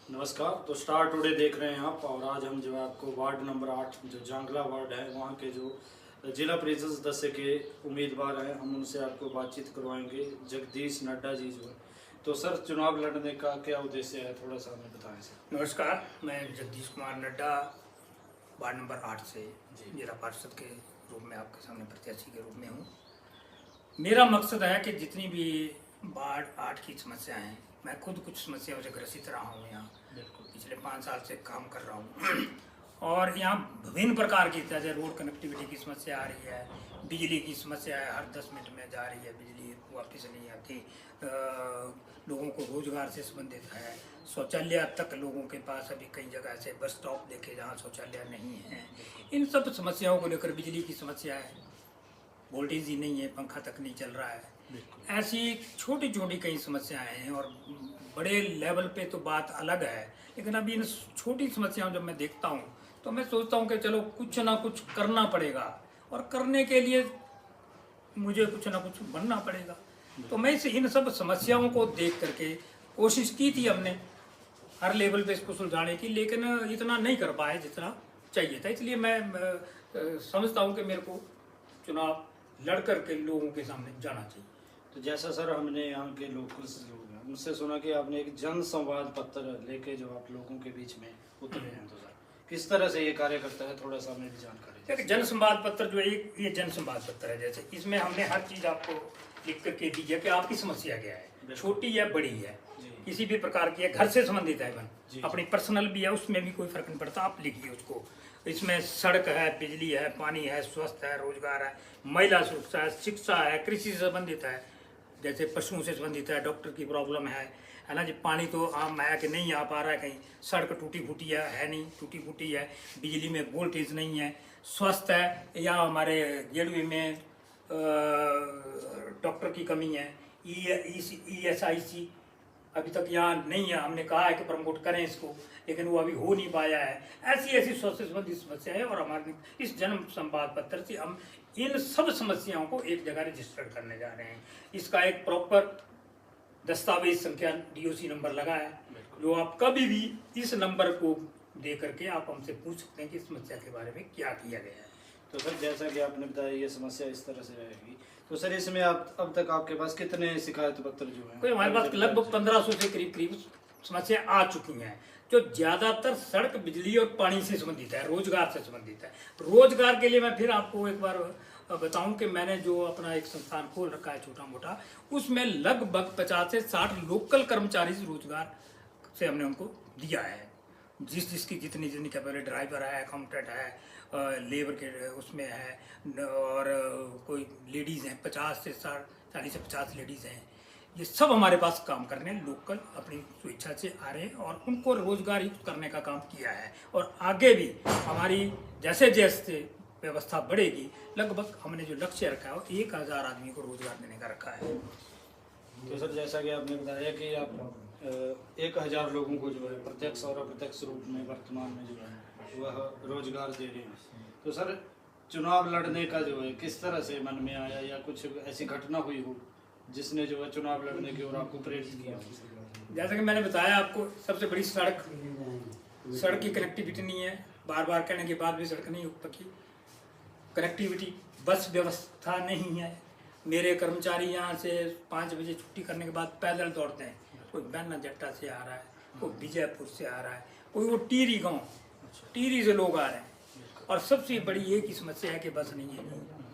नमस्कार। तो star today देख रहे हैं आप, और आज हम जो है आपको वार्ड नंबर 8 जो जांगला वार्ड है वहाँ के जो जिला परिषद सदस्य के उम्मीदवार हैं, हम उनसे आपको बातचीत करवाएंगे। जगदीश नड्डा जी जो है, तो सर चुनाव लड़ने का क्या उद्देश्य है, थोड़ा सा हमें बताएं सर। नमस्कार, मैं जगदीश कुमार नड्डा वार्ड नंबर 8 से जिला पार्षद के रूप में आपके सामने प्रत्याशी के रूप में हूँ। मेरा मकसद है कि जितनी भी वार्ड 8 की समस्याएं हैं, मैं खुद कुछ समस्याओं से ग्रसित रहा हूँ। यहाँ पिछले 5 साल से काम कर रहा हूँ और यहाँ विभिन्न प्रकार की, जैसे रोड कनेक्टिविटी की समस्या आ रही है, बिजली की समस्या है, हर 10 मिनट में जा रही है बिजली, वापस नहीं आती, लोगों को रोजगार से संबंधित है, शौचालय तक लोगों के पास अभी कई जगह ऐसे बस स्टॉप देखे जहाँ शौचालय नहीं है। इन सब समस्याओं को लेकर, बिजली की समस्या है, वोल्टेज ही नहीं है, पंखा तक नहीं चल रहा है, ऐसी छोटी छोटी कई समस्याएं हैं। और बड़े लेवल पे तो बात अलग है, लेकिन अभी इन छोटी समस्याओं जब मैं देखता हूँ तो मैं सोचता हूँ कि चलो कुछ ना कुछ करना पड़ेगा, और करने के लिए मुझे कुछ ना कुछ बनना पड़ेगा। तो मैं इन सब समस्याओं को देख करके कोशिश की थी हमने हर लेवल पे इसको सुलझाने की, लेकिन इतना नहीं कर पाए जितना चाहिए था। इसलिए मैं समझता हूँ कि मेरे को चुनाव लड़ करके लोगों के सामने जाना चाहिए। तो जैसा सर हमने यहाँ के लोकल लोग हैं उनसे सुना कि आपने एक जन संवाद पत्र लेके जो आप लोगों के बीच में उतरे हैं, तो सर किस तरह से ये कार्य करता है, थोड़ा सा हमें भी जानकारी दें। जन संवाद पत्र जो है, ये जन संवाद पत्र है। जैसे इसमें हमने हर चीज आपको लिख करके दी है कि आपकी समस्या क्या है, छोटी है बड़ी है, किसी भी प्रकार की है, घर से संबंधित है, अपनी पर्सनल भी है, उसमें भी कोई फर्क नहीं पड़ता, आप लिखिए उसको। इसमें सड़क है, बिजली है, पानी है, स्वास्थ्य है, रोजगार है, महिला सुरक्षा है, शिक्षा है, कृषि से संबंधित है, जैसे पशुओं से संबंधित है, डॉक्टर की प्रॉब्लम है ना जी, पानी तो आम है कि नहीं आ पा रहा है, कहीं सड़क टूटी फूटी है नहीं, टूटी फूटी है, बिजली में वोल्टेज नहीं है, स्वास्थ्य है या हमारे जेडवी में डॉक्टर की कमी है, ESIC अभी तक यहाँ नहीं है, हमने कहा है कि प्रमोट करें इसको, लेकिन वो अभी हो नहीं पाया है। ऐसी स्वास्थ्य संबंधी समस्या है, और हमारे इस जन संवाद पत्र से हम इन सब समस्याओं को एक जगह रजिस्टर करने जा रहे हैं। इसका एक प्रॉपर दस्तावेज संख्या DOC नंबर लगा है, जो आप कभी भी इस नंबर को दे करके आप हमसे पूछ सकते हैं कि समस्या के बारे में क्या किया गया है। तो सर जैसा कि आपने बताया ये समस्या इस तरह से रहेगी, तो सर इसमें आप अब तक आपके पास कितने शिकायत पत्र जो हैं? कोई हमारे पास लगभग 1500 से करीब समस्या आ चुकी हैं, जो ज़्यादातर सड़क, बिजली और पानी से संबंधित है, रोजगार से संबंधित है। रोजगार के लिए मैं फिर आपको एक बार बताऊं कि मैंने जो अपना एक संस्थान खोल रखा है छोटा मोटा, उसमें लगभग 50 से 60 लोकल कर्मचारी रोजगार से हमने उनको दिया है। जिसकी जितनी कैपेबल, ड्राइवर है, अकाउंटेंट है, लेबर के उसमें है, और कोई लेडीज़ हैं, 40 से 50 लेडीज़ हैं। ये सब हमारे पास काम करने लोकल अपनी स्वेच्छा से आ रहे हैं, और उनको रोजगार युक्त करने का काम किया है। और आगे भी हमारी जैसे जैसे व्यवस्था बढ़ेगी, लगभग हमने जो लक्ष्य रखा है वो 1000 आदमी को रोजगार देने का रखा है। तो सर जैसा कि आपने बताया कि आप 1000 लोगों को जो है प्रत्यक्ष और अप्रत्यक्ष रूप में वर्तमान में जो है वह रोजगार दे रहे हैं, तो सर चुनाव लड़ने का जो है किस तरह से मन में आया, या कुछ ऐसी घटना हुई हो जिसने जो है चुनाव लड़ने की ओर आपको प्रेरित किया? जैसा कि मैंने बताया आपको, सबसे बड़ी सड़क की कनेक्टिविटी नहीं है, बार बार कहने के बाद भी सड़क नहीं हो पकी। कनेक्टिविटी, बस व्यवस्था नहीं है। मेरे कर्मचारी यहाँ से 5 बजे छुट्टी करने के बाद पैदल दौड़ते हैं, कोई बैना जट्टा से आ रहा है, कोई विजयपुर से आ रहा है, कोई वो टीरी गाँव, टीरी से लोग आ रहे हैं। और सबसे बड़ी एक ही समस्या है कि बस नहीं है,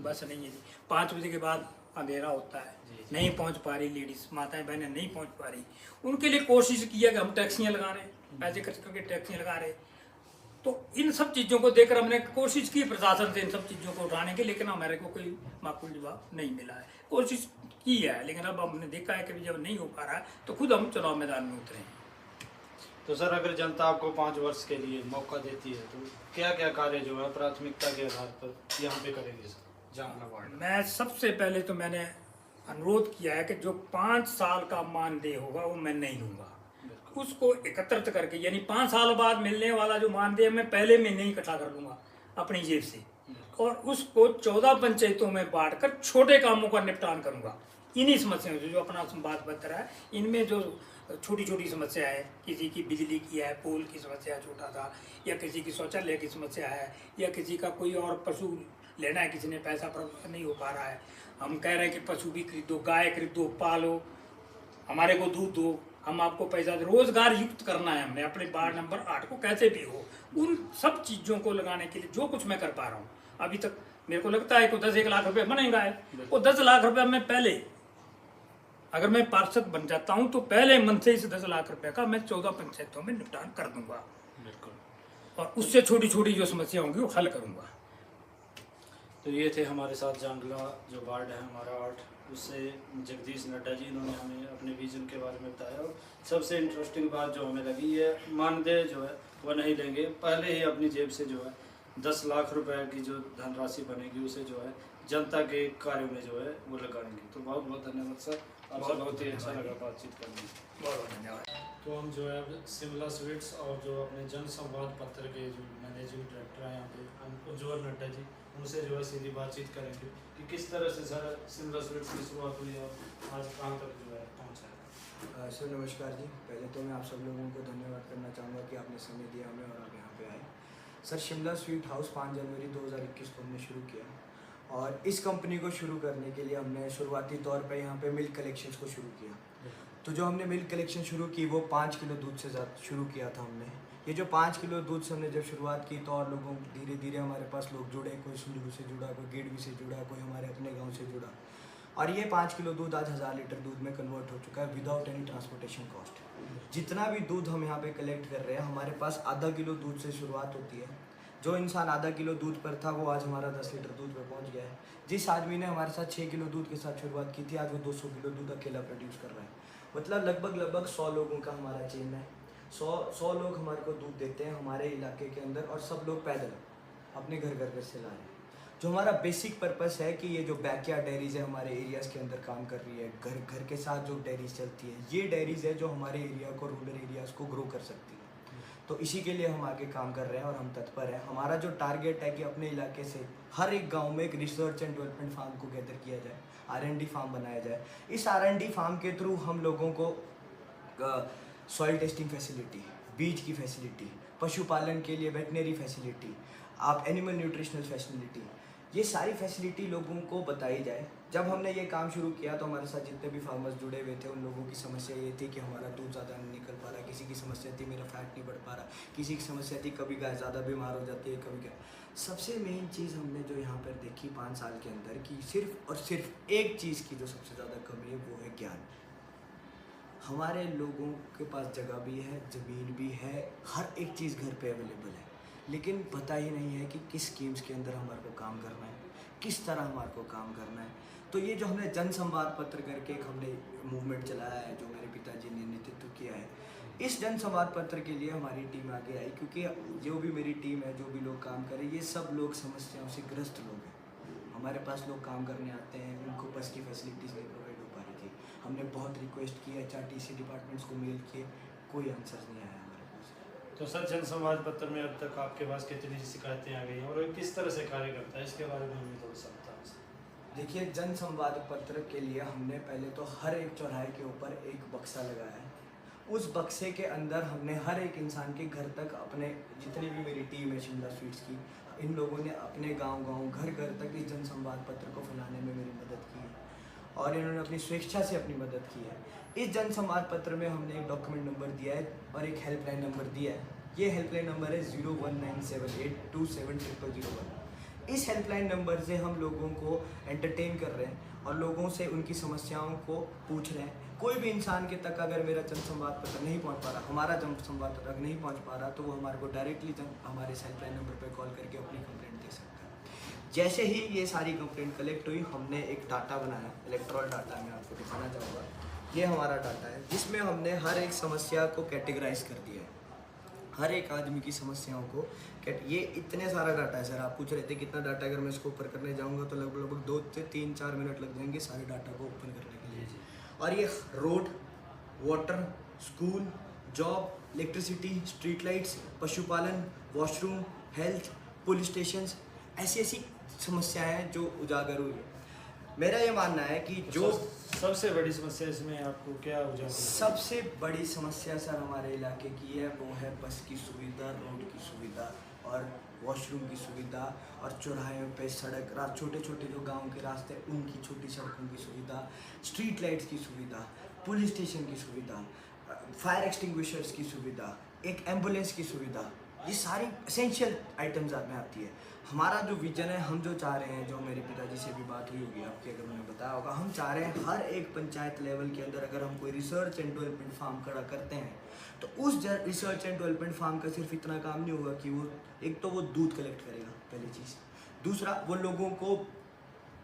बस नहीं है। 5 बजे के बाद अंधेरा होता है, नहीं पहुंच पा रही लेडीज, माताएं बहनें नहीं पहुंच पा रही। उनके लिए कोशिश की है कि हम टैक्सियाँ लगा रहे हैं, पैसे खर्च करके टैक्सियाँ लगा रहे हैं। तो इन सब चीज़ों को देखकर हमने कोशिश की प्रशासन से इन सब चीज़ों को उठाने की, लेकिन हमारे को कोई माकूल जवाब नहीं मिला है। कोशिश की है, लेकिन अब हमने देखा है कि जब नहीं हो पा रहा है तो खुद हम चुनाव मैदान में उतरे हैं। तो सर अगर जनता आपको 5 वर्ष के लिए मौका देती है तो क्या क्या कार्य जो है प्राथमिकता के आधार पर यहाँ पे करेंगे सर जांगला वार्ड? मैं सबसे पहले तो मैंने अनुरोध किया है कि जो 5 साल का मानदेय होगा वो मैं नहीं लूँगा, उसको एकत्रित करके, यानी 5 साल बाद मिलने वाला जो मानदेय मैं पहले महीने ही इकट्ठा कर लूँगा अपनी जेब से, और उसको 14 पंचायतों में बांटकर छोटे कामों का निपटान करूँगा। इन्हीं समस्याओं से जो अपना संवाद पत्र है, इनमें जो छोटी छोटी समस्या है, किसी की बिजली की है, पोल की समस्या छोटा सा, या किसी की शौचालय की समस्या है, या किसी का कोई और पशु लेना है, किसी ने पैसा प्राप्त नहीं हो पा रहा है, हम कह रहे हैं कि पशु भी खरीदो, गाय खरीदो, पालो, हमारे को दूध दो, हम आपको पैसा दे, रोजगार युक्त करना है हमने अपने वार्ड नंबर 8 को कैसे भी हो। उन सब चीज़ों को लगाने के लिए जो कुछ मैं कर पा रहा हूँ अभी तक, मेरे को लगता है कि 10-1 लाख रुपए बनेगा है, वो 10 लाख रुपए मैं पहले, अगर मैं पार्षद बन जाता हूँ तो पहले मन से इस 10 लाख रुपए का मैं 14 पंचायतों में निपटान कर दूंगा, बिल्कुल, और उससे छोटी छोटी जो समस्या होंगी वो हल करूंगा। तो ये थे हमारे साथ जांगला जो वार्ड है हमारा 8, उससे जगदीश नड्डा जी, इन्होंने हमें अपने विजन के बारे में बताया। और सबसे इंटरेस्टिंग बात जो हमें लगी है, मानदेय जो है वह नहीं लेंगे, पहले ही अपनी जेब से जो है 10 लाख रुपए की जो धनराशि बनेगी उसे जो है जनता के कार्यों में जो है वो लगाएंगे। तो बहुत बहुत धन्यवाद सर, आपसे बहुत ही अच्छा लगा बातचीत करने में। बहुत बहुत धन्यवाद। तो हम जो है अब शिमला स्वीट्स और जो अपने जन संवाद पत्र के जो मैनेजिंग डायरेक्टर हैं यहाँ पे, हम उज्ज्वल नड्डा जी, उनसे जो है सीधी बातचीत करेंगे कि किस तरह से सर शिमला स्वीट्स की शुरुआत हुई और आज कहाँ तक जो है पहुँचा है। सर नमस्कार जी, पहले तो मैं आप सब लोगों को धन्यवाद करना चाहूँगा कि आपने समय दिया हमें और आप यहाँ पे आए। सर शिमला स्वीट हाउस 5 जनवरी 2021 को हमने शुरू किया, और इस कंपनी को शुरू करने के लिए हमने शुरुआती तौर पे यहाँ पे मिल्क कलेक्शंस को शुरू किया। तो जो हमने मिल्क कलेक्शन शुरू की वो 5 किलो दूध से ज़्यादा शुरू किया था हमने। ये जो 5 किलो दूध से हमने जब शुरुआत की तो और लोगों धीरे धीरे हमारे पास लोग जुड़े, कोई सुंदरू से जुड़ा, कोई गेड़वी से जुड़ा, कोई हमारे अपने गाँव से जुड़ा, और ये 5 किलो दूध आज 1000 लीटर दूध में कन्वर्ट हो चुका है विदाउट एनी ट्रांसपोर्टेशन कॉस्ट। जितना भी दूध हम यहाँ पे कलेक्ट कर रहे हैं, हमारे पास आधा किलो दूध से शुरुआत होती है। जो इंसान आधा किलो दूध पर था वो आज हमारा 10 लीटर दूध पे पहुँच गया है। जिस आदमी ने हमारे साथ 6 किलो दूध के साथ शुरुआत की थी, आज वो 200 किलो दूध अकेला प्रोड्यूस कर रहा है। मतलब लगभग 100 लोगों का हमारा चेन है। 100 लोग हमारे को दूध देते हैं हमारे इलाके के अंदर, और सब लोग पैदल अपने घर से ला रहे हैं। जो हमारा बेसिक पर्पस है कि ये जो बैकयार्ड डेयरीज है हमारे एरियाज़ के अंदर काम कर रही है, घर के साथ जो डेयरीज चलती है, ये डेयरीज है जो हमारे एरिया को, रूरल एरियाज़ को ग्रो कर सकती है। तो इसी के लिए हम आगे काम कर रहे हैं और हम तत्पर हैं। हमारा जो टारगेट है कि अपने इलाके से हर एक गांव में एक रिसर्च एंड डेवलपमेंट फार्म को गैदर किया जाए, R&D फार्म बनाया जाए। इस R&D फार्म के थ्रू हम लोगों को सॉइल टेस्टिंग फैसिलिटी, बीज की फैसिलिटी, पशुपालन के लिए वेटनरी फैसिलिटी, आप एनिमल न्यूट्रिशनल फैसिलिटी, ये सारी फैसिलिटी लोगों को बताई जाए। जब हमने ये काम शुरू किया तो हमारे साथ जितने भी फार्मर्स जुड़े हुए थे, उन लोगों की समस्या ये थी कि हमारा दूध ज़्यादा नहीं निकल पा रहा, किसी की समस्या थी मेरा फैट नहीं बढ़ पा रहा, किसी की समस्या थी कभी गाय ज़्यादा बीमार हो जाती है, कभी गाय। सबसे मेन चीज़ हमने जो यहाँ पर देखी 5 साल के अंदर कि सिर्फ और सिर्फ एक चीज़ की जो सबसे ज़्यादा कमी है वो है ज्ञान। हमारे लोगों के पास जगह भी है, ज़मीन भी है, हर एक चीज़ घर पे अवेलेबल है, लेकिन पता ही नहीं है कि किस स्कीम्स के अंदर हमारे को काम करना है, किस तरह हमारे को काम करना है। तो ये जो हमने जन संवाद पत्र करके एक हमने मूवमेंट चलाया है, जो मेरे पिताजी ने नेतृत्व किया है, इस जन संवाद पत्र के लिए हमारी टीम आगे आई, क्योंकि जो भी मेरी टीम है, जो भी लोग काम करें, ये सब लोग समस्याओं से ग्रस्त लोग हैं। हमारे पास लोग काम करने आते हैं, उनको बस की फैसिलिटीज़ नहीं प्रोवाइड हो पा रही थी। हमने बहुत रिक्वेस्ट की, HRTC डिपार्टमेंट्स को मेल किए, कोई आंसर नहीं आया हमारे पास। तो सर जन संवाद पत्र में अब तक आपके पास कितनी शिकायतें आ गई हैं और किस तरह से कार्य करता है, इसके बारे में हमें थोड़ा सा बताएं। देखिए, जन संवाद पत्र के लिए हमने पहले तो हर एक चौराहे के ऊपर एक बक्सा लगाया है। उस बक्से के अंदर हमने हर एक इंसान के घर तक, अपने जितनी भी मेरी टीम है शिमला स्वीट्स की, इन लोगों ने अपने गांव घर तक इस जन संवाद पत्र को फैलाने में मेरी मदद की है, और इन्होंने अपनी स्वेच्छा से अपनी मदद की है। इस जन संवाद पत्र में हमने एक डॉक्यूमेंट नंबर दिया है और एक हेल्पलाइन नंबर दिया है। ये हेल्पलाइन नंबर है 01978270001। इस हेल्पलाइन नंबर से हम लोगों को एंटरटेन कर रहे हैं और लोगों से उनकी समस्याओं को पूछ रहे हैं। कोई भी इंसान के तक अगर मेरा जन संवाद पत्र नहीं पहुंच पा रहा, हमारा जन संवाद पत्र नहीं पहुंच पा रहा, तो वो हमारे को डायरेक्टली हमारे हेल्पलाइन नंबर पर कॉल करके अपनी कंप्लेंट दे सकता है। जैसे ही ये सारी कंप्लेंट कलेक्ट हुई, हमने एक डाटा बनाया, इलेक्ट्रॉल डाटा मैं आपको दिखाना चाहूँगा। ये हमारा डाटा है, जिसमें हमने हर एक समस्या को कैटेगराइज कर दिया है, हर एक आदमी की समस्याओं को। ये इतने सारा डाटा है सर, आप पूछ रहे थे कितना डाटा, अगर मैं इसको ऊपर करने जाऊंगा तो लगभग 2 से 3-4 मिनट लग जाएंगे सारे डाटा को ओपन करने के लिए। और ये road, water, school, job, electricity, street lights, पशुपालन, वॉशरूम, हेल्थ, पुलिस स्टेशंस, ऐसी ऐसी समस्याएं जो उजागर हुई है। मेरा ये मानना है कि जो सबसे बड़ी समस्या इसमें आपको क्या उजागर होती है? सबसे बड़ी समस्या सर हमारे इलाके की है, वो है बस की सुविधा, रोड की सुविधा और वॉशरूम की सुविधा और चौराहे पे सड़क, छोटे छोटे जो गांव के रास्ते हैं उनकी छोटी सड़कों की सुविधा, स्ट्रीट लाइट्स की सुविधा, पुलिस स्टेशन की सुविधा, फायर एक्सटिंग्विशर्स की सुविधा, एक एम्बुलेंस की सुविधा, ये सारी एसेंशियल आइटम्स में आती है। हमारा जो विजन है, हम जो चाह रहे हैं, जो मेरे पिताजी से भी बात हुई होगी आपकी, अगर उन्हें बताया होगा, हम चाह रहे हैं हर एक पंचायत लेवल के अंदर अगर हम कोई रिसर्च एंड डेवलपमेंट फार्म खड़ा करते हैं तो उस रिसर्च एंड डेवलपमेंट फार्म का सिर्फ इतना काम नहीं होगा कि वो एक तो वो दूध कलेक्ट करेगा, पहली चीज़। दूसरा, वो लोगों को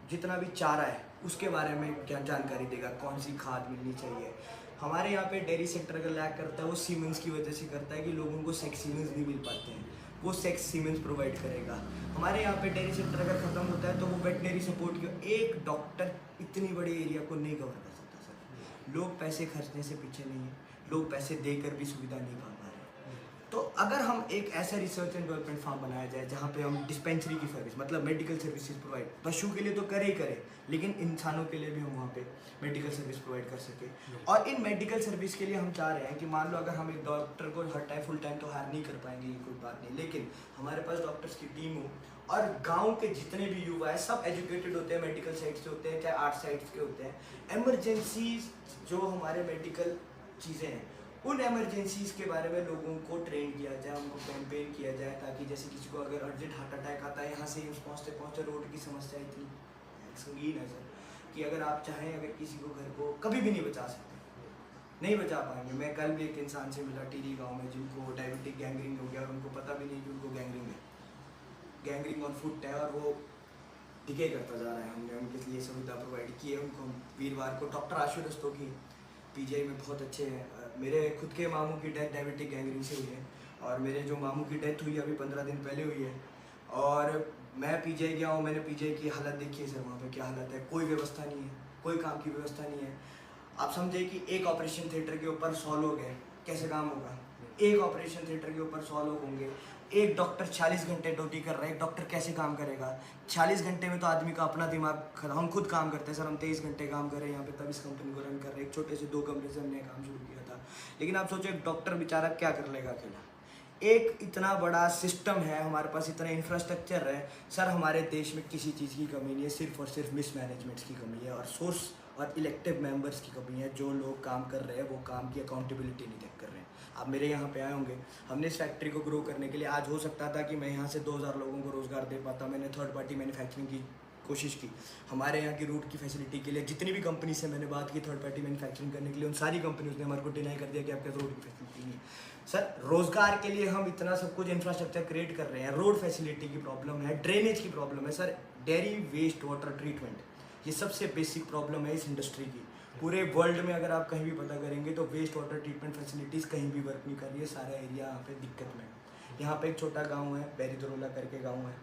जितना भी चारा है उसके बारे में क्या जानकारी देगा, कौन सी खाद मिलनी चाहिए। हमारे यहाँ पे डेयरी सेक्टर अगर लैक करता है वो सीमेंट्स की वजह से करता है कि लोगों को सेक्स सीमेंट्स नहीं मिल पाते हैं, वो सेक्स सीमेंट्स प्रोवाइड करेगा। हमारे यहाँ पे डेयरी सेक्टर अगर ख़त्म होता है तो वो वेटनरी सपोर्ट की एक डॉक्टर इतनी बड़ी एरिया को नहीं कवर कर सकता सर। लोग पैसे खर्चने से पीछे नहीं है, लोग पैसे देकर भी सुविधा नहीं पा पा रहे। तो अगर हम एक ऐसा रिसर्च एंड डेवलपमेंट फार्म बनाया जाए जहाँ पे हम डिस्पेंसरी की सर्विस, मतलब मेडिकल सर्विसेज प्रोवाइड, पशु के लिए तो करे ही करे, लेकिन इंसानों के लिए भी हम वहाँ पे मेडिकल सर्विस प्रोवाइड कर सके। और इन मेडिकल सर्विस के लिए हम चाह रहे हैं कि मान लो अगर हम एक डॉक्टर को हर टाइम फुल टाइम तो हायर नहीं कर पाएंगे, ये कोई बात नहीं, लेकिन हमारे पास डॉक्टर्स की टीम हो और गांव के जितने भी युवा है सब एजुकेटेड होते हैं, मेडिकल साइड से होते हैं, चाहे आर्ट साइड के होते हैं। एमरजेंसीज जो हमारे मेडिकल चीज़ें हैं, उन एमरजेंसीज के बारे में लोगों को ट्रेन किया जाए, उनको कैंपेन किया जाए, ताकि जैसे किसी को अगर अर्जेंट हार्ट अटैक आता है, यहाँ से पहुँचते पहुँचते रोड की समस्या इतनी संगीन है सर कि अगर आप चाहें अगर किसी को घर को कभी भी नहीं बचा सकते, नहीं बचा पाएंगे। मैं कल भी एक इंसान से मिला टीरी गांव में जिनको डायबिटिक गैंग्रीन हो गया और उनको पता भी नहीं कि उनको गैंग्रीन है, गैंग्रीन ऑन फुट है और वो डिके करता जा रहा है। हमने उनके लिए सुविधा प्रोवाइड की है। उनको वीरवार को डॉक्टर आशु रस्तोगी पीजीआई में बहुत अच्छे हैं। मेरे खुद के मामू की डेथ डायबिटिक गैंग्रीन से हुई है और मेरे जो मामू की डेथ हुई अभी 15 दिन पहले हुई है और मैं पीजीआई गया हूँ, मैंने पीजीआई की हालत देखी है सर, वहाँ पे क्या हालत है, कोई व्यवस्था नहीं है, कोई काम की व्यवस्था नहीं है। आप समझे कि एक ऑपरेशन थिएटर के ऊपर 100 लोग हैं, कैसे काम होगा? एक ऑपरेशन थिएटर के ऊपर 100 लोग होंगे, एक डॉक्टर 40 घंटे ड्यूटी कर रहा है, एक डॉक्टर कैसे काम करेगा? 40 घंटे में तो आदमी का अपना दिमाग खराब। हम खुद काम करते हैं सर, हम 23 घंटे काम कर रहे हैं यहाँ पे, तब इस कंपनी को रन कर रहे हैं। एक छोटे से 2 कमरे से हमने काम शुरू किया था, लेकिन आप सोचो एक डॉक्टर बेचारा क्या कर लेगा अकेला? एक इतना बड़ा सिस्टम है हमारे पास, इतना इंफ्रास्ट्रक्चर है सर। हमारे देश में किसी चीज़ की कमी नहीं है, सिर्फ और सिर्फ मिसमैनेजमेंट्स की कमी है और सोर्स और इलेक्टिव मेंबर्स की कमी है। जो लोग काम कर रहे हैं वो काम की अकाउंटेबिलिटी नहीं देख कर रहे हैं। आप मेरे यहाँ पे आए होंगे, हमने इस फैक्ट्री को ग्रो करने के लिए, आज हो सकता था कि मैं यहाँ से 2000 लोगों को रोज़गार दे पाता, मैंने थर्ड पार्टी मैन्युफैक्चरिंग की कोशिश की। हमारे यहाँ की रूट की फैसिलिटी के लिए जितनी भी कंपनी से मैंने बात की थर्ड पार्टी मैन्युफैक्चरिंग करने के लिए, उन सारी कंपनीज ने हमारे को डिनाई कर दिया कि आपके रोड की फैसिलिटी नहीं है। सर रोज़गार के लिए हम इतना सब कुछ इंफ्रास्ट्रक्चर क्रिएट कर रहे हैं, रोड फैसिलिटी की प्रॉब्लम है, ड्रेनेज की प्रॉब्लम है sir, dairy waste water treatment, ये सबसे बेसिक प्रॉब्लम है इस इंडस्ट्री की। पूरे वर्ल्ड में अगर आप कहीं भी पता करेंगे तो वेस्ट वाटर ट्रीटमेंट फैसिलिटीज़ कहीं भी वर्क नहीं कर रही है, सारा एरिया यहाँ पे दिक्कत में। यहाँ पे एक छोटा गांव है, बैरीदरोला करके गांव है,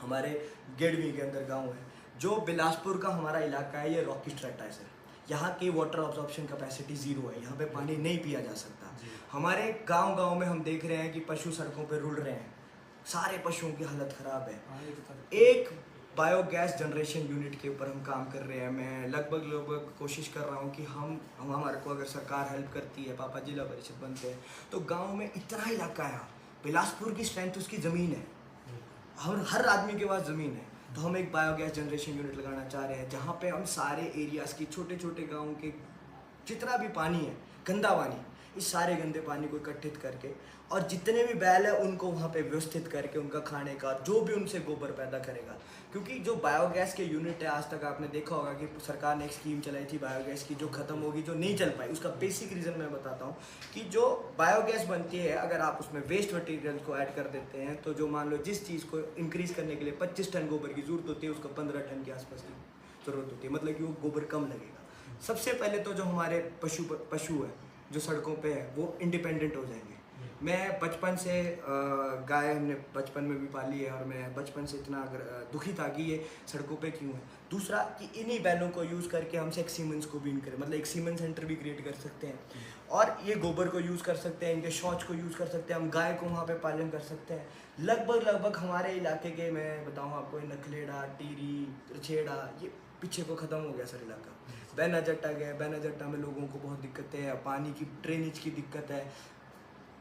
हमारे गेड़वी के अंदर गांव है, जो बिलासपुर का हमारा इलाका है, ये रॉकी स्ट्रेटा है सर। यहाँ की वाटर ऑब्जॉर्प्शन कैपेसिटी 0 है, यहाँ पे पानी नहीं पिया जा सकता। हमारे गांव में हम देख रहे हैं कि पशु सड़कों पे रुल रहे हैं, सारे पशुओं की हालत ख़राब है। एक बायोगैस जनरेशन यूनिट के ऊपर हम काम कर रहे हैं। मैं लगभग कोशिश कर रहा हूँ कि हम हमारे को अगर सरकार हेल्प करती है, पापा जिला परिषद बनते हैं, तो गांव में इतना इलाका है, बिलासपुर की स्ट्रेंथ उसकी ज़मीन है, हर आदमी के पास ज़मीन है। तो हम एक बायोगैस जनरेशन यूनिट लगाना चाह रहे हैं जहाँ पे हम सारे एरियाज़ की, छोटे छोटे गाँव के जितना भी पानी है, गंदा पानी, इस सारे गंदे पानी को इकट्ठित करके और जितने भी बैल है उनको वहाँ पे व्यवस्थित करके उनका खाने का जो भी उनसे गोबर पैदा करेगा। क्योंकि जो बायोगैस के यूनिट है, आज तक आपने देखा होगा कि सरकार ने एक स्कीम चलाई थी बायोगैस की, जो ख़त्म होगी, जो नहीं चल पाई। उसका बेसिक रीज़न मैं बताता हूँ कि जो बायोगैस बनती है, अगर आप उसमें वेस्ट मटीरियल को ऐड कर देते हैं तो जो मान लो जिस चीज़ को इंक्रीज़ करने के लिए 25 टन गोबर की ज़रूरत होती है, उसको 15 टन के आसपास की ज़रूरत होती है, मतलब कि वो गोबर कम लगेगा। सबसे पहले तो जो हमारे पशु है जो सड़कों पे है वो इंडिपेंडेंट हो जाएंगे। मैं बचपन से गाय हमने बचपन में भी पाली है और मैं बचपन से इतना दुखी था कि ये सड़कों पे क्यों है। दूसरा कि इन्हीं बैलों को यूज़ करके हम एक सीमेंस को भी करें, मतलब एक सीमेंट सेंटर भी क्रिएट कर सकते हैं और ये गोबर को यूज़ कर सकते हैं, इनके शौच को यूज़ कर सकते हैं, हम गाय को वहाँ पे पालन कर सकते हैं। लगभग हमारे इलाके के, मैं बताऊँ आपको, नखलेड़ा, टीरी, रछेड़ा, ये पीछे को ख़त्म हो गया सर इलाका। बैना जट्टा गया, बैना जट्टा में लोगों को बहुत दिक्कतें हैं, पानी की ड्रेनेज की दिक्कत है,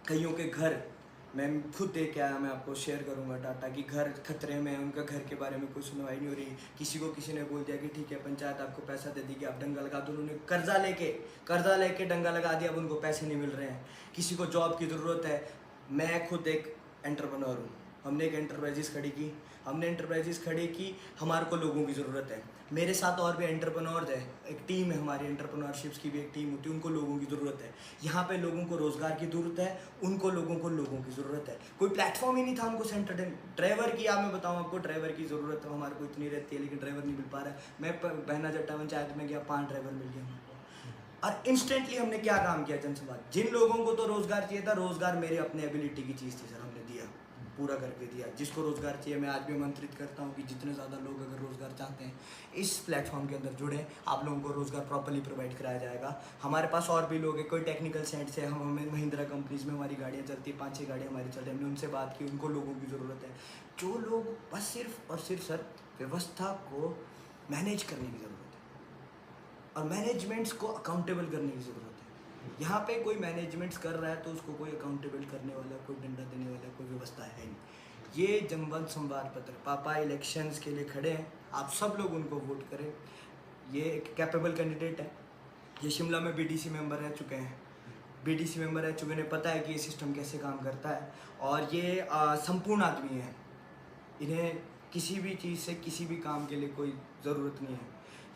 कईयों के घर मैं खुद देख के आया, मैं आपको शेयर करूंगा टाटा की घर खतरे में है, उनका घर के बारे में कोई सुनवाई नहीं हो रही। किसी ने बोल दिया कि ठीक है पंचायत आपको पैसा दे देगी, आप दंगा लगा दो, उन्होंने कर्जा लेके दंगा लगा दिया, अब उनको पैसे नहीं मिल रहे हैं। किसी को जॉब की ज़रूरत है, मैं खुद एक एंटरप्रेन्योर हूँ, हमने एक एंटरप्राइजेस खड़ी की, हमारे को लोगों की ज़रूरत है। मेरे साथ और भी एंटरप्रेन्योर्स है, एक टीम है हमारी, एंटरप्रेन्योरशिप्स की भी एक टीम होती है, उनको लोगों की ज़रूरत है। यहाँ पे लोगों को रोज़गार की ज़रूरत है, उनको लोगों की ज़रूरत है। कोई प्लेटफॉर्म ही नहीं था उनको सेंटर ड्राइवर की, आप मैं बताऊँ आपको, ड्राइवर की ज़रूरत है हमारे को इतनी रहती है, लेकिन ड्राइवर नहीं मिल पा रहा है। मैं बहना जट्टा पंचायत में गया, 5 ड्राइवर मिल गया हमारे को। और इंस्टेंटली हमने क्या काम किया जनसंवाद, जिन लोगों को तो रोज़गार चाहिए था, रोज़गार मेरे अपने एबिलिटी की चीज़ थी सर, हमने दिया, पूरा करके दिया। जिसको रोज़गार चाहिए, मैं आज भी आमंत्रित करता हूँ कि जितने ज़्यादा लोग अगर रोज़गार चाहते हैं इस प्लेटफॉर्म के अंदर जुड़े, आप लोगों को रोज़गार प्रॉपर्ली प्रोवाइड कराया जाएगा। हमारे पास और भी लोग हैं, कोई टेक्निकल साइड से, हमें महिंद्रा कंपनीज में हमारी गाड़ियाँ चलती हैं, 5-6 गाड़ियाँ हमारी चल रही हैं, हमने उनसे बात की, उनको लोगों की ज़रूरत है। जो लोग बस सिर्फ और सिर्फ सर व्यवस्था को मैनेज करने की ज़रूरत है और मैनेजमेंट्स को अकाउंटेबल करने की ज़रूरत है। यहाँ पे कोई मैनेजमेंट्स कर रहा है तो उसको कोई अकाउंटेबल करने वाला, कोई डंडा देने वाला, कोई व्यवस्था है नहीं। ये जनमत संवाद पत्र पापा इलेक्शंस के लिए खड़े हैं, आप सब लोग उनको वोट करें। ये एक कैपेबल कैंडिडेट है, ये शिमला में बीडीसी मेंबर रह चुके हैं, इन्हें पता है कि ये सिस्टम कैसे काम करता है और ये संपूर्ण आदमी है, इन्हें किसी भी चीज़ से किसी भी काम के लिए कोई ज़रूरत नहीं है।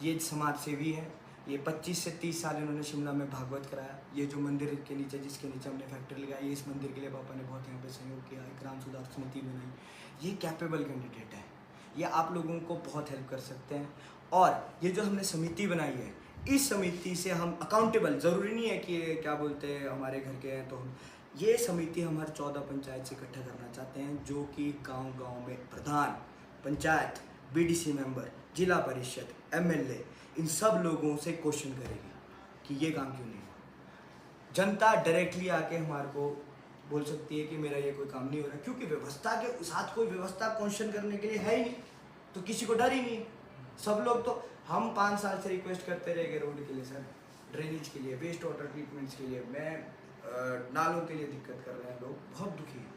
ये समाज सेवी है, ये 25 से 30 साल इन्होंने शिमला में भागवत कराया। ये जो मंदिर के नीचे, जिसके नीचे हमने फैक्ट्री लगाई, इस मंदिर के लिए पापा ने बहुत यहाँ पे सहयोग किया, ग्राम सुधार समिति बनाई। ये कैपेबल कैंडिडेट है, ये आप लोगों को बहुत हेल्प कर सकते हैं। और ये जो हमने समिति बनाई है, इस समिति से हम अकाउंटेबल, ज़रूरी नहीं है कि ये क्या बोलते हैं हमारे घर के हैं, तो हम ये समिति हम हर 14 पंचायत से इकट्ठा करना चाहते हैं, जो कि गाँव में प्रधान, पंचायत, बीडीसी मेंबर, जिला परिषद, एमएलए, इन सब लोगों से क्वेश्चन करेगी कि ये काम क्यों नहीं हुआ। जनता डायरेक्टली आके हमारे को बोल सकती है कि मेरा ये कोई काम नहीं हो रहा, क्योंकि व्यवस्था के साथ कोई व्यवस्था क्वेश्चन करने के लिए है ही नहीं, तो किसी को डर ही नहीं। सब लोग तो, हम 5 साल से रिक्वेस्ट करते रह गए रोड के लिए सर, ड्रेनेज के लिए, वेस्ट वाटर ट्रीटमेंट्स के लिए, नालों के लिए दिक्कत कर रहे हैं लोग, बहुत दुखी हैं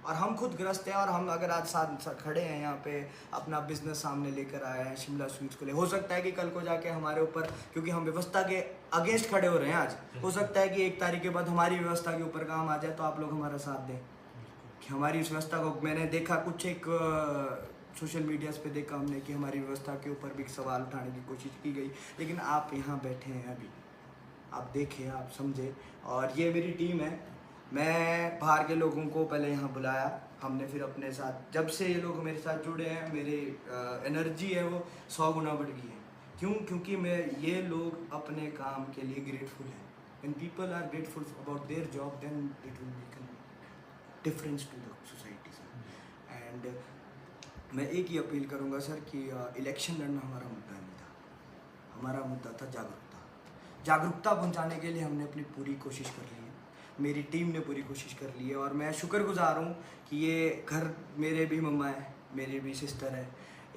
और हम खुद ग्रस्त हैं। और हम अगर आज साथ खड़े हैं यहाँ पे, अपना बिजनेस सामने लेकर आए हैं शिमला स्वीट्स को ले, हो सकता है कि कल को जाके हमारे ऊपर, क्योंकि हम व्यवस्था के अगेंस्ट खड़े हो रहे हैं आज, हो सकता है कि 1 तारीख के बाद हमारी व्यवस्था के ऊपर काम आ जाए, तो आप लोग हमारा साथ दें कि हमारी इस व्यवस्था को, मैंने देखा कुछ एक सोशल मीडियाज़ पे देखा हमने कि हमारी व्यवस्था के ऊपर भी सवाल उठाने की कोशिश की गई, लेकिन आप यहाँ बैठे हैं अभी, आप देखें, आप समझे। और ये मेरी टीम है, मैं बाहर के लोगों को पहले यहाँ बुलाया, हमने फिर अपने साथ, जब से ये लोग मेरे साथ जुड़े हैं, मेरी एनर्जी है वो 100 गुना बढ़ गई है। क्यों? क्योंकि ये लोग अपने काम के लिए ग्रेटफुल हैं। When people are grateful about their job, then it will make a difference to the society, sir. And मैं एक ही अपील करूँगा सर कि इलेक्शन लड़ना हमारा मुद्दा नहीं था, हमारा मुद्दा था जागरूकता पहुँचाने के लिए हमने अपनी पूरी कोशिश कर ली है, मेरी टीम ने पूरी कोशिश कर ली है। और मैं शुक्रगुजार हूँ कि ये घर, मेरे भी मम्मा है, मेरी भी सिस्टर है,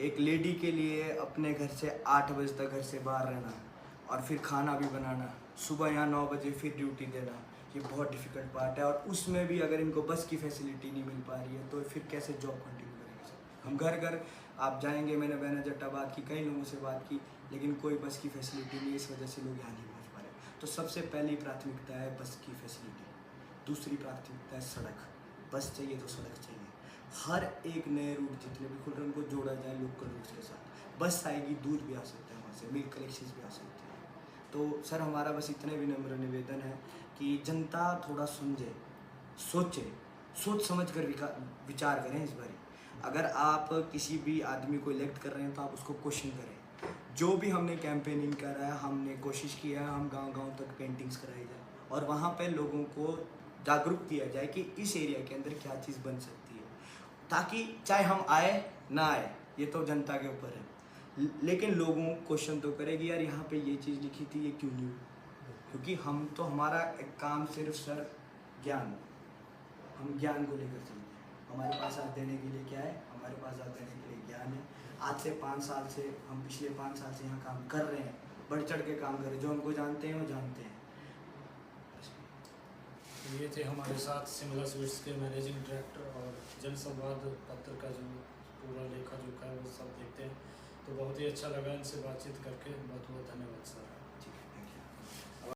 एक लेडी के लिए अपने घर से 8 बजे तक घर से बाहर रहना और फिर खाना भी बनाना, सुबह यहाँ 9 बजे फिर ड्यूटी देना, ये बहुत डिफ़िकल्ट पार्ट है। और उसमें भी अगर इनको बस की फैसिलिटी नहीं मिल पा रही है तो फिर कैसे जॉब कंटिन्यू करेंगे सर। हम घर आप जाएंगे, मैंने बैना जट्टा बात की, कई लोगों से बात की, लेकिन कोई बस की फैसिलिटी नहीं है, इस वजह से लोग यहाँ नहीं पहुँच पा रहे। तो सबसे पहली प्राथमिकता है बस की फैसिलिटी, दूसरी प्राथमिकता है सड़क, बस चाहिए तो सड़क चाहिए। हर एक नए रूट जितने भी खुल रहे हैं उनको जोड़ा जाए लोकल रूट्स के साथ, बस आएगी, दूध भी आ सकता है वहाँ से, मिल्क कलेक्शन भी आ सकते हैं। तो सर हमारा बस इतने विनम्र निवेदन है कि जनता थोड़ा समझे, सोचे, सोच समझ कर विचार करें इस बारी। अगर आप किसी भी आदमी को इलेक्ट कर रहे हैं तो आप उसको क्वेश्चन करें। जो भी हमने कैंपेनिंग करा है, हमने कोशिश किया है, हम गांव-गांव तक पेंटिंग्स कराई जाए और वहाँ पे लोगों को जागरूक किया जाए कि इस एरिया के अंदर क्या चीज़ बन सकती है, ताकि चाहे हम आए ना आए, ये तो जनता के ऊपर है, लेकिन लोगों क्वेश्चन तो करेगी, यार यहाँ पे ये चीज़ लिखी थी, ये क्यों नहीं हुई? क्योंकि हम तो, हमारा एक काम सिर्फ सर ज्ञान, हम ज्ञान को लेकर चलते हैं हमारे पास आज देने के लिए क्या है, हमारे पास आज देने के लिए ज्ञान है। आज से 5 साल से हम पिछले 5 साल से यहाँ काम कर रहे हैं, बढ़ चढ़ के काम कर रहे हैं, जो हमको जानते हैं वो जानते हैं। ये थे हमारे साथ शिमला स्वीट्स के मैनेजिंग डायरेक्टर और जनसंवाद पत्र का जो पूरा लेखा जोखा है वो सब देखते हैं। तो बहुत ही अच्छा लगा इनसे बातचीत करके, बहुत बहुत धन्यवाद सर। ठीक है।